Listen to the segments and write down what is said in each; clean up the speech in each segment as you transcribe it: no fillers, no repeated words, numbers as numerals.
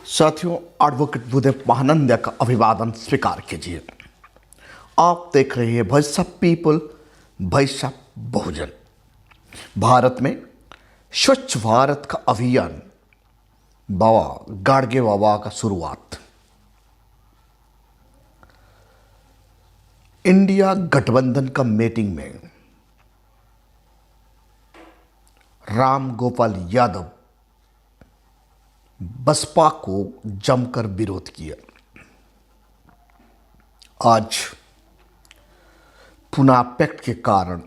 साथियों, एडवोकेट भूदेव महानंदा का अभिवादन स्वीकार कीजिए। आप देख रहे हैं voice of people, voice of Bahujan. Bharat में स्वच्छ भारत का अभियान बाबा गाडगे बाबा का शुरुआत। इंडिया गठबंधन का मीटिंग में राम गोपाल यादव बसपा को जमकर विरोध किया। आज पुनः पैक्ट के कारण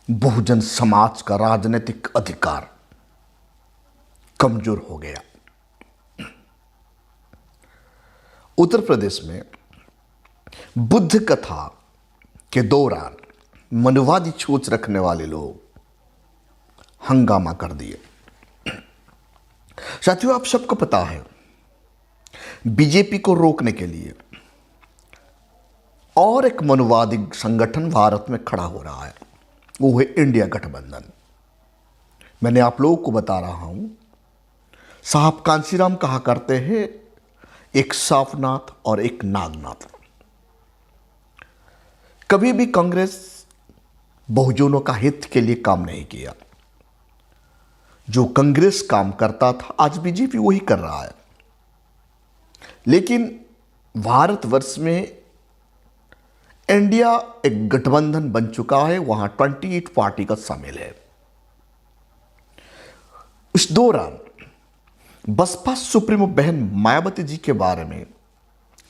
बहुजन समाज का राजनीतिक अधिकार कमजोर हो गया। उत्तर प्रदेश में बुद्ध कथा के दौरान मनुवादी सोच रखने वाले लोग हंगामा कर दिए। साथियों, आप सबको पता है बीजेपी को रोकने के लिए और एक मनुवादी संगठन भारत में खड़ा हो रहा है, वो है इंडिया गठबंधन। मैंने आप लोगों को बता रहा हूं, साहब कांशीराम कहा करते हैं एक साफनाथ और एक नागनाथ। कभी भी कांग्रेस बहुजनों का हित के लिए काम नहीं किया। जो कांग्रेस काम करता था आज बीजेपी वही कर रहा है। लेकिन भारतवर्ष में इंडिया एक गठबंधन बन चुका है, वहां 28 पार्टी का शामिल है। इस दौरान बसपा सुप्रीमो बहन मायावती जी के बारे में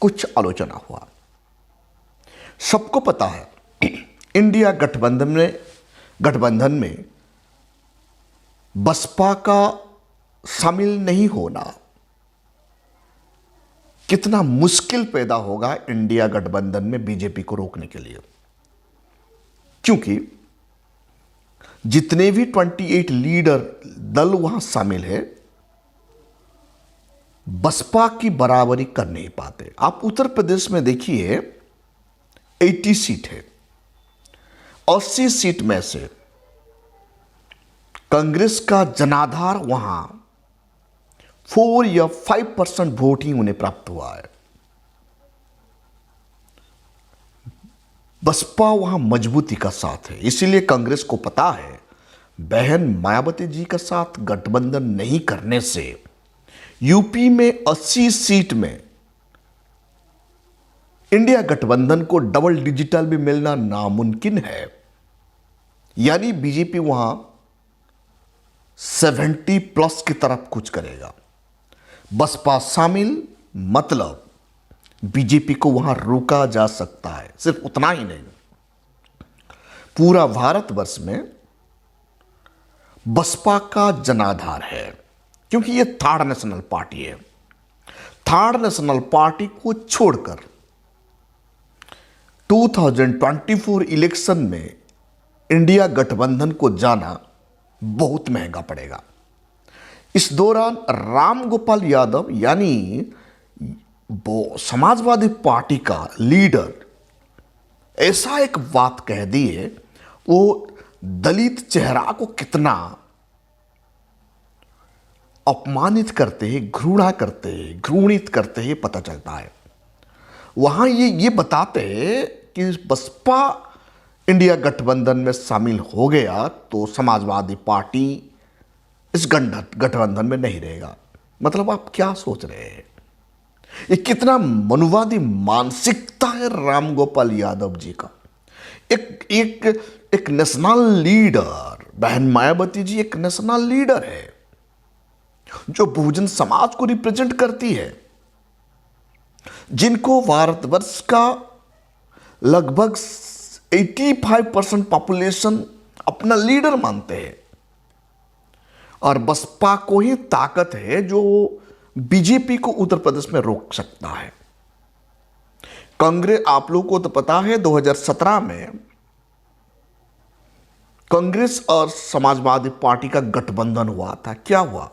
कुछ आलोचना हुआ। सबको पता है इंडिया गठबंधन में बसपा का शामिल नहीं होना कितना मुश्किल पैदा होगा इंडिया गठबंधन में बीजेपी को रोकने के लिए, क्योंकि जितने भी 28 लीडर दल वहां शामिल है बसपा की बराबरी कर नहीं पाते। आप उत्तर प्रदेश में देखिए 80 सीट है, 80 सीट में से कांग्रेस का जनाधार वहां 4 या 5% वोट ही उन्हें प्राप्त हुआ है। बसपा वहां मजबूती का साथ है, इसीलिए कांग्रेस को पता है बहन मायावती जी का साथ गठबंधन नहीं करने से यूपी में 80 सीट में इंडिया गठबंधन को डबल डिजिटल भी मिलना नामुमकिन है। यानी बीजेपी वहां 70+ की तरफ कुछ करेगा। बसपा शामिल मतलब बीजेपी को वहां रोका जा सकता है। सिर्फ उतना ही नहीं, पूरा भारतवर्ष में बसपा का जनाधार है, क्योंकि यह थर्ड नेशनल पार्टी है। थर्ड नेशनल पार्टी को छोड़कर 2024 इलेक्शन में इंडिया गठबंधन को जाना बहुत महंगा पड़ेगा। इस दौरान राम गोपाल यादव यानी वो समाजवादी पार्टी का लीडर ऐसा एक बात कह दिए, वो दलित चेहरा को कितना अपमानित करते हैं, घृणा करते हैं, घृणित करते हैं, पता चलता है। वहां ये बताते हैं कि बसपा इंडिया गठबंधन में शामिल हो गया तो समाजवादी पार्टी इस गठबंधन में नहीं रहेगा। मतलब आप क्या सोच रहे हैं? ये कितना मनुवादी मानसिकता है राम गोपाल यादव जी का। एक नेशनल लीडर, बहन मायावती जी एक नेशनल लीडर है जो बहुजन समाज को रिप्रेजेंट करती है, जिनको भारतवर्ष का लगभग 85% पॉपुलेशन अपना लीडर मानते हैं। और बसपा को ही ताकत है जो बीजेपी को उत्तर प्रदेश में रोक सकता है। कांग्रेस, आप लोगों को तो पता है 2017 में कांग्रेस और समाजवादी पार्टी का गठबंधन हुआ था। क्या हुआ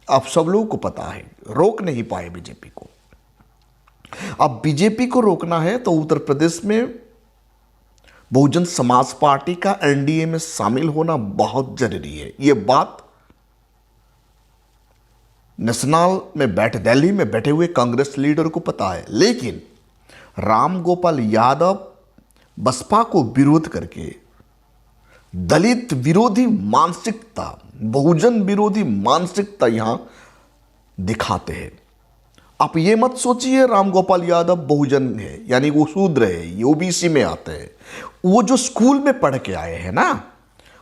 आप सब लोगों को पता है, रोक नहीं पाए बीजेपी को। अब बीजेपी को रोकना है तो उत्तर प्रदेश में बहुजन समाज पार्टी का एनडीए में शामिल होना बहुत जरूरी है। यह बात नेशनल में बैठे, दिल्ली में बैठे हुए कांग्रेस लीडर को पता है, लेकिन राम गोपाल यादव बसपा को विरोध करके दलित विरोधी मानसिकता, बहुजन विरोधी मानसिकता यहां दिखाते हैं। आप ये मत सोचिए राम गोपाल यादव बहुजन है, यानी वो शूद्र है, ये ओबीसी में आते हैं। वो जो स्कूल में पढ़ के आए हैं ना,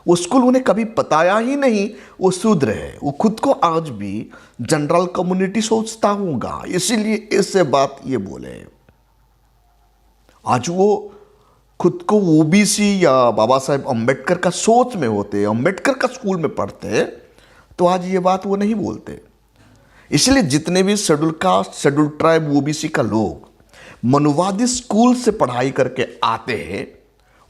वो स्कूल उन्हें कभी बताया ही नहीं वो शूद्र है। वो खुद को आज भी जनरल कम्युनिटी सोचता होगा, इसीलिए ऐसे बात ये बोले। आज वो खुद को ओबीसी या बाबा साहेब अम्बेडकर का सोच में होते, अम्बेडकर का स्कूल में पढ़ते, तो आज ये बात वो नहीं बोलते। इसलिए जितने भी schedule caste, schedule tribe, OBC का लोग मनुवादी स्कूल से पढ़ाई करके आते हैं,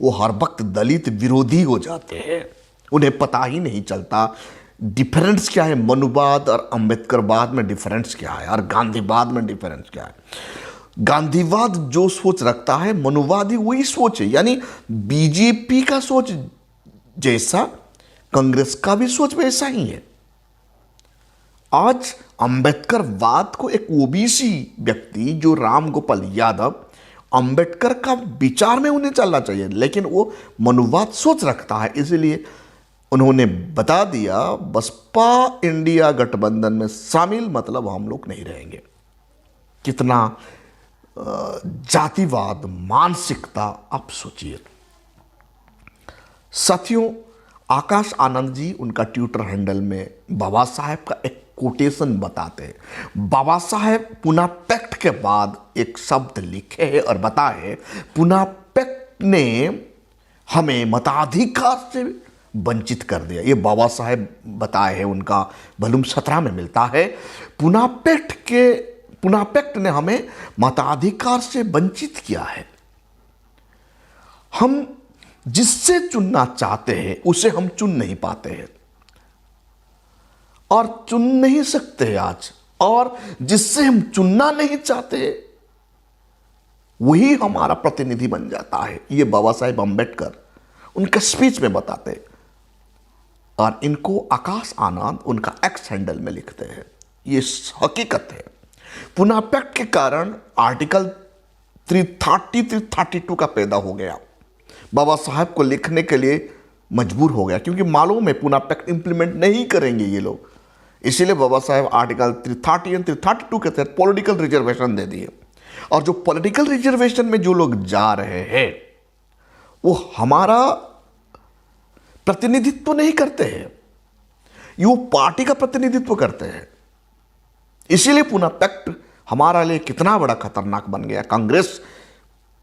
वो हर वक्त दलित विरोधी हो जाते हैं। उन्हें पता ही नहीं चलता डिफरेंस क्या है, मनुवाद और अंबेडकरवाद में डिफरेंस क्या है, और गांधीवाद में डिफरेंस क्या है। गांधीवाद जो सोच रखता है, मनुवादी वही सोच है, यानी बीजेपी का सोच जैसा कांग्रेस का भी सोच वैसा ही है। आज अंबेडकरवाद को एक ओबीसी व्यक्ति जो राम गोपाल यादव, अंबेडकर का विचार में उन्हें चलना चाहिए, लेकिन वो मनुवाद सोच रखता है, इसलिए उन्होंने बता दिया बसपा इंडिया गठबंधन में शामिल मतलब हम लोग नहीं रहेंगे। कितना जातिवाद मानसिकता आप सोचिए। साथियों, आकाश आनंद जी उनका ट्विटर हैंडल में बाबा साहेब का एक कोटेशन बताते हैं। बाबा साहेब पुना पैक्ट के बाद एक शब्द लिखे हैं और बताए, पुना पैक्ट ने हमें मताधिकार से वंचित कर दिया। ये बाबा साहेब बताए हैं, उनका वॉल्यूम 17 में मिलता है। पुना पैक्ट ने हमें मताधिकार से वंचित किया है। हम जिससे चुनना चाहते हैं उसे हम चुन नहीं पाते हैं और चुन नहीं सकते आज, और जिससे हम चुनना नहीं चाहते वही हमारा प्रतिनिधि बन जाता है। ये बाबा साहेब अम्बेडकर उनके स्पीच में बताते हैं, और इनको आकाश आनंद उनका एक्स हैंडल में लिखते हैं। ये हकीकत है। पुना पैक्ट के कारण आर्टिकल 332 का पैदा हो गया। बाबा साहब को लिखने के लिए मजबूर हो गया, क्योंकि मालूम है पुना पैक्ट इंप्लीमेंट नहीं करेंगे ये लोग। इसीलिए बाबा साहब आर्टिकल 330 और 332 के तहत पॉलिटिकल रिजर्वेशन दे दिए। और जो पॉलिटिकल रिजर्वेशन में जो लोग जा रहे हैं वो हमारा प्रतिनिधित्व नहीं करते हैं, वो पार्टी का प्रतिनिधित्व करते हैं। इसीलिए पुना पैक्ट हमारा लिए कितना बड़ा खतरनाक बन गया। कांग्रेस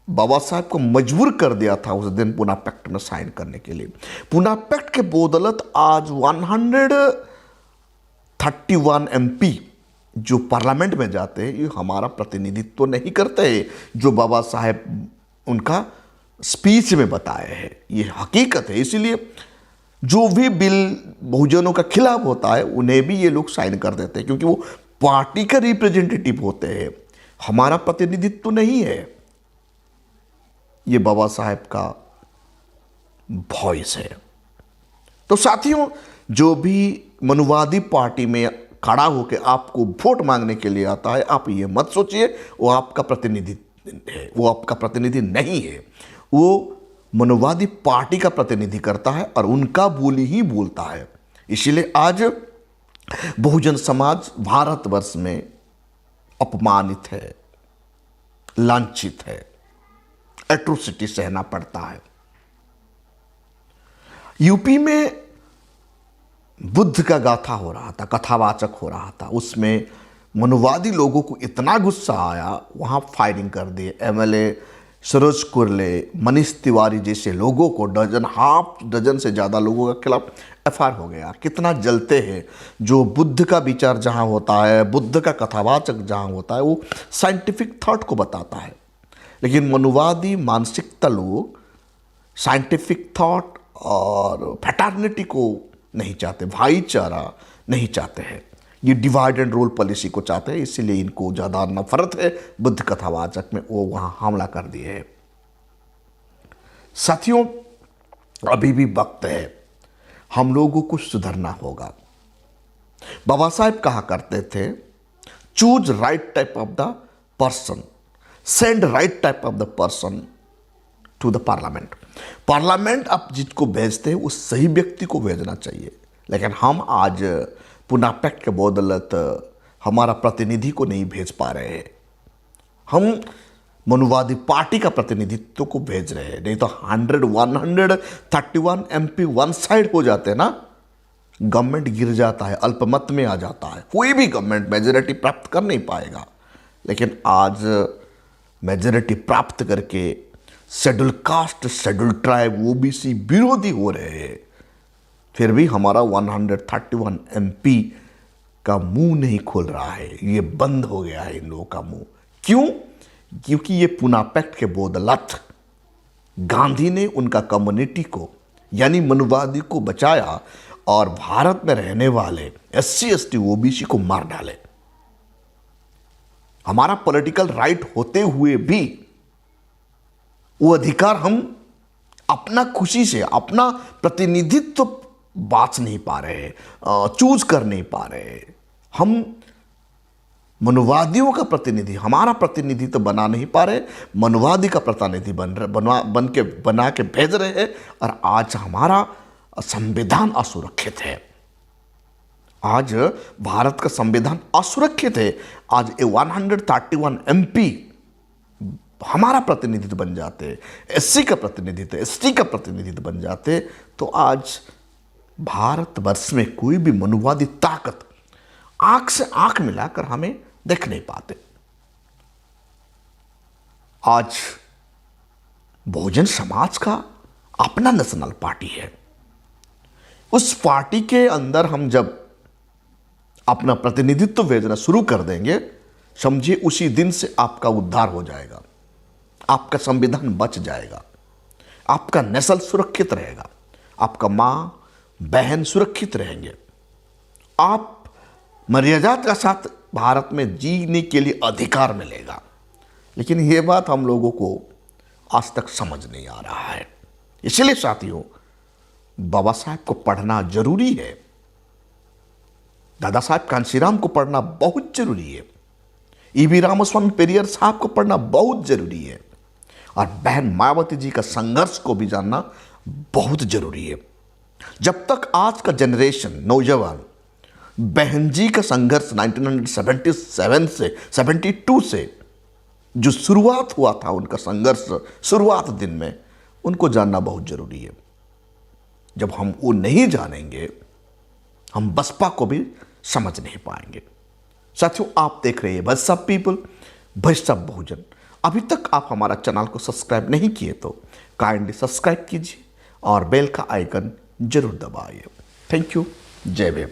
बाबा साहब को मजबूर कर दिया था उस दिन पुना पैक्ट में साइन करने के लिए। पुना पैक्ट के बदौलत आज 131 एमपी जो पार्लियामेंट में जाते हैं ये हमारा प्रतिनिधित्व नहीं करते हैं, जो बाबा साहब उनका स्पीच में बताए हैं। ये हकीकत है। इसीलिए जो भी बिल बहुजनों का खिलाफ होता है उन्हें भी ये लोग साइन कर देते हैं, क्योंकि वो पार्टी का रिप्रेजेंटेटिव होते हैं, हमारा प्रतिनिधित्व नहीं है। ये बाबा साहेब का वॉइस है। तो साथियों, जो भी मनुवादी पार्टी में खड़ा होकर आपको वोट मांगने के लिए आता है, आप ये मत सोचिए वो आपका प्रतिनिधि है। वो आपका प्रतिनिधि नहीं है, वो मनुवादी पार्टी का प्रतिनिधि करता है और उनका बोली ही बोलता है। इसीलिए आज बहुजन समाज भारतवर्ष में अपमानित है, लांछित है, एट्रोसिटी सहना पड़ता है। यूपी में बुद्ध का गाथा हो रहा था, कथावाचक हो रहा था, उसमें मनुवादी लोगों को इतना गुस्सा आया, वहां फायरिंग कर दी। एमएलए सरोज कुर्ले, मनीष तिवारी जैसे लोगों को हाफ डजन से ज़्यादा लोगों के खिलाफ एफआईआर हो गया। कितना जलते हैं। जो बुद्ध का विचार जहाँ होता है, बुद्ध का कथावाचक जहाँ होता है, वो साइंटिफिक थॉट को बताता है। लेकिन मनुवादी मानसिकता लोग साइंटिफिक थॉट और फैटर्निटी को नहीं चाहते, भाईचारा नहीं चाहते हैं। ये डिवाइड एंड रूल पॉलिसी को चाहते हैं, इसीलिए इनको ज़्यादा नफरत है बुद्ध कथावाचक में, वो वहाँ हमला कर दिए है। साथियों, अभी भी वक्त है, हम लोगों को सुधरना होगा। बाबा साहेब कहा करते थे, choose right type of the person, send right type of the person to the parliament. Parliament आप जिसको भेजते हैं उस सही व्यक्ति को भेजना चाहिए। लेकिन हम आज पुनः पैक्ट के बदौलत हमारा प्रतिनिधि को नहीं भेज पा रहे हैं। हम मनुवादी पार्टी का प्रतिनिधित्व को भेज रहे हैं, नहीं तो 131 MP वन साइड हो जाते हैं ना, गवर्नमेंट गिर जाता है, अल्पमत में आ जाता है, कोई भी गवर्नमेंट मेजोरिटी प्राप्त कर नहीं पाएगा। लेकिन आज मेजोरिटी प्राप्त करके schedule caste, schedule tribe, OBC विरोधी हो रहे हैं, फिर भी हमारा 131 MP का मुंह नहीं खोल रहा है। ये बंद हो गया है इन लोगों का मुंह। क्यों? क्योंकि ये पूना पैक्ट के बदौलत गांधी ने उनका कम्युनिटी को यानी मनुवादी को बचाया और भारत में रहने वाले SC ST OBC को मार डाले। हमारा पॉलिटिकल राइट होते हुए भी वो अधिकार हम अपना खुशी से अपना प्रतिनिधित्व बांट नहीं पा रहे, चूज कर नहीं पा रहे। हम मनुवादियों का प्रतिनिधि, हमारा प्रतिनिधि तो बना नहीं पा रहे, मनुवादी का प्रतिनिधि बना के भेज रहे हैं। और आज हमारा संविधान असुरक्षित है। आज भारत का संविधान असुरक्षित है। आज 131 MP हमारा प्रतिनिधित्व बन जाते, SC का प्रतिनिधित्व, ST का प्रतिनिधित्व बन जाते, तो आज भारतवर्ष में कोई भी मनुवादी ताकत आंख से आंख मिलाकर हमें देख नहीं पाते। आज बहुजन समाज का अपना नेशनल पार्टी है। उस पार्टी के अंदर हम जब अपना प्रतिनिधित्व भेजना शुरू कर देंगे, समझिए उसी दिन से आपका उद्धार हो जाएगा, आपका संविधान बच जाएगा, आपका नस्ल सुरक्षित रहेगा, आपका मां बहन सुरक्षित रहेंगे, आप मर्यादा के साथ भारत में जीने के लिए अधिकार मिलेगा। लेकिन यह बात हम लोगों को आज तक समझ नहीं आ रहा है। इसलिए साथियों, बाबा साहब को पढ़ना जरूरी है, दादा साहब कांशीराम को पढ़ना बहुत जरूरी है, EV रामास्वामी पेरियर साहब को पढ़ना बहुत जरूरी है, और बहन मायावती जी का संघर्ष को भी जानना बहुत जरूरी है। जब तक आज का जनरेशन नौजवान बहन जी का संघर्ष 1977 से 72 से जो शुरुआत हुआ था, उनका संघर्ष शुरुआत दिन में, उनको जानना बहुत जरूरी है। जब हम वो नहीं जानेंगे, हम बसपा को भी समझ नहीं पाएंगे। साथियों, आप देख रहे हैं बसपा पीपल, बसपा बहुजन। अभी तक आप हमारा चैनल को सब्सक्राइब नहीं किए तो काइंडली सब्सक्राइब कीजिए और बेल का आइकन जरूर दबाइए। Thank you. जय भीम।